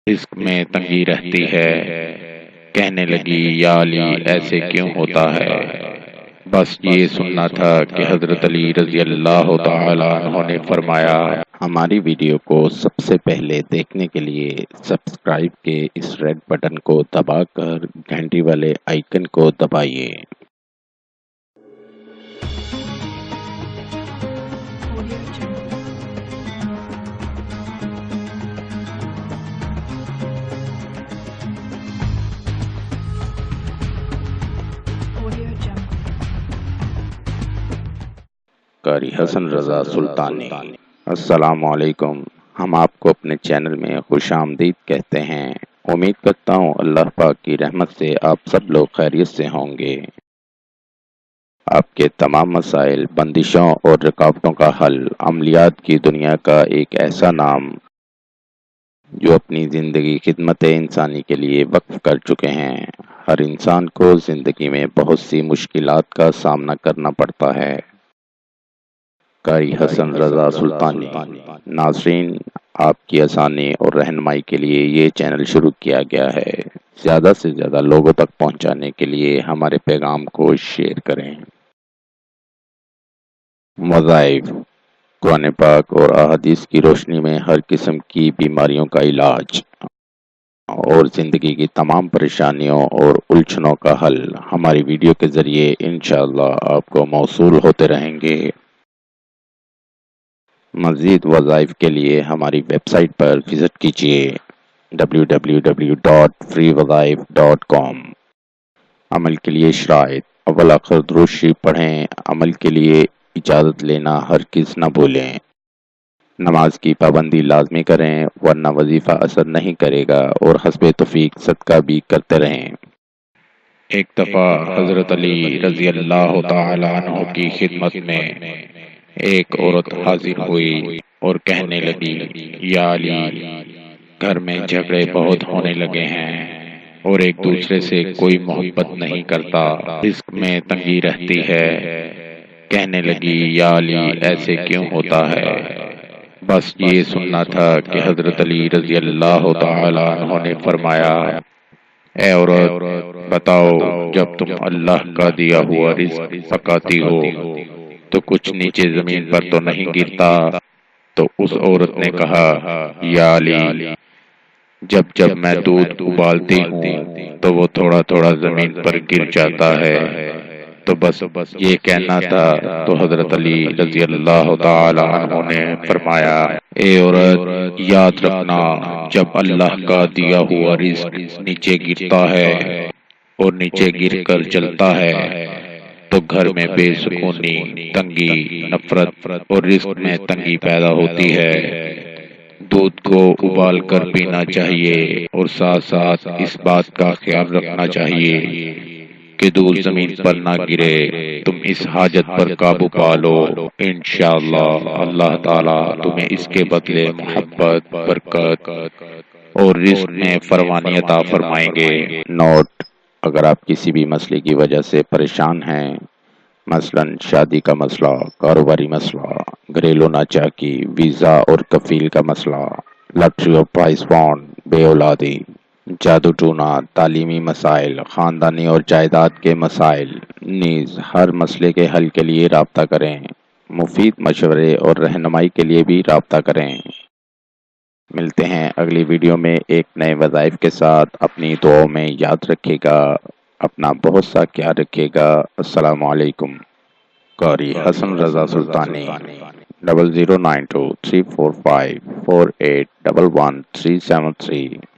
رزق میں تنگی رہتی ہے۔ کہنے لگی یا علی ایسے کیوں ہوتا ہے؟ بس یہ سننا تھا کہ حضرت علی رضی اللہ تعالی عنہ نے فرمایا، ہماری ویڈیو کو سب سے پہلے دیکھنے کے لیے سبسکرائب کے اس ریڈ بٹن کو دبا کر گھنٹی والے آئیکن کو دبائیے۔ قاری حسن رضا سلطانی۔ السلام علیکم۔ ہم آپ کو اپنے چینل میں خوش آمدید کہتے ہیں۔ امید کرتا ہوں اللہ پاک کی رحمت سے آپ سب لوگ خیریت سے ہوں گے۔ آپ کے تمام مسائل، بندشوں اور رکاوٹوں کا حل، عملیات کی دنیا کا ایک ایسا نام جو اپنی زندگی خدمت انسانی کے لیے وقف کر چکے ہیں۔ ہر انسان کو زندگی میں بہت سی مشکلات کا سامنا کرنا پڑتا ہے۔ قاری حسن رضا سلطانی۔ ناظرین، آپ کی آسانی اور رہنمائی کے لیے یہ چینل شروع کیا گیا ہے۔ زیادہ سے زیادہ لوگوں تک پہنچانے کے لیے ہمارے پیغام کو شیئر کریں۔ وظائف، قرآن پاک اور احادیث کی روشنی میں ہر قسم کی بیماریوں کا علاج اور زندگی کی تمام پریشانیوں اور الجھنوں کا حل ہماری ویڈیو کے ذریعے انشاءاللہ آپ کو موصول ہوتے رہیں گے۔ مزید وظائف کے لیے ہماری ویب سائٹ پر وزٹ کیجیے www.freewazaif.com۔ عمل کے لیے شرائط: اول آخر درود شریف پڑھیں۔ عمل کے لیے اجازت لینا ہرگز نہ بھولیں۔ نماز کی پابندی لازمی کریں ورنہ وظیفہ اثر نہیں کرے گا، اور حسب توفیق صدقہ بھی کرتے رہیں۔ ایک دفعہ حضرت علی رضی اللہ تعالی عنہ کی خدمت میں ایک عورت حاضر ہوئی اور کہنے لگی، یا علی، گھر میں جھگڑے بہت ہونے لگے ہیں اور ایک دوسرے سے کوئی محبت نہیں کرتا، رزق میں تنگی رہتی ہے۔ کہنے لگی، یا علی ایسے کیوں ہوتا ہے؟ بس یہ سننا تھا کہ حضرت علی رضی اللہ تعالی عنہ نے فرمایا، اے عورت، بتاؤ، جب تم اللہ کا دیا ہوا رزق پکاتی ہو تو کچھ نیچے زمین پر تو نہیں گرتا؟ تو اس عورت نے کہا، یا علی، جب میں دودھ ابالتی ہوں تو وہ تھوڑا تھوڑا زمین پر گر جاتا ہے۔ تو بس یہ کہنا تھا۔ تو حضرت علی رضی اللہ تعالی عنہ نے فرمایا، اے عورت، یاد رکھنا، جب اللہ کا دیا ہوا رزق نیچے گرتا ہے اور نیچے گر کر چلتا ہے تو گھر میں بے سکونی، تنگی، نفرت اور رزق میں تنگی پیدا ہوتی ہے۔ دودھ کو ابال کر پینا چاہیے اور ساتھ ساتھ اس بات کا خیال رکھنا چاہیے کہ دودھ زمین پر نہ گرے۔ تم اس حاجت پر قابو پالو، انشاءاللہ اللہ تعالیٰ تمہیں اس کے بدلے محبت، برکت اور رزق میں فراوانی عطا فرمائیں گے۔ نوٹ: اگر آپ کسی بھی مسئلے کی وجہ سے پریشان ہیں، مثلا شادی کا مسئلہ، کاروباری مسئلہ، گھریلو ناچاکی، ویزا اور کفیل کا مسئلہ، لاٹری اور پرائز فنڈ، بے اولادی، جادو ٹونا، تعلیمی مسائل، خاندانی اور جائیداد کے مسائل، نیز ہر مسئلے کے حل کے لیے رابطہ کریں۔ مفید مشورے اور رہنمائی کے لیے بھی رابطہ کریں۔ ملتے ہیں اگلی ویڈیو میں ایک نئے وظائف کے ساتھ۔ اپنی دعاؤں میں یاد رکھے گا، اپنا بہت سا خیال رکھے گا۔ السلام علیکم۔ قاری حسن رضا سلطانی۔ 00923454811373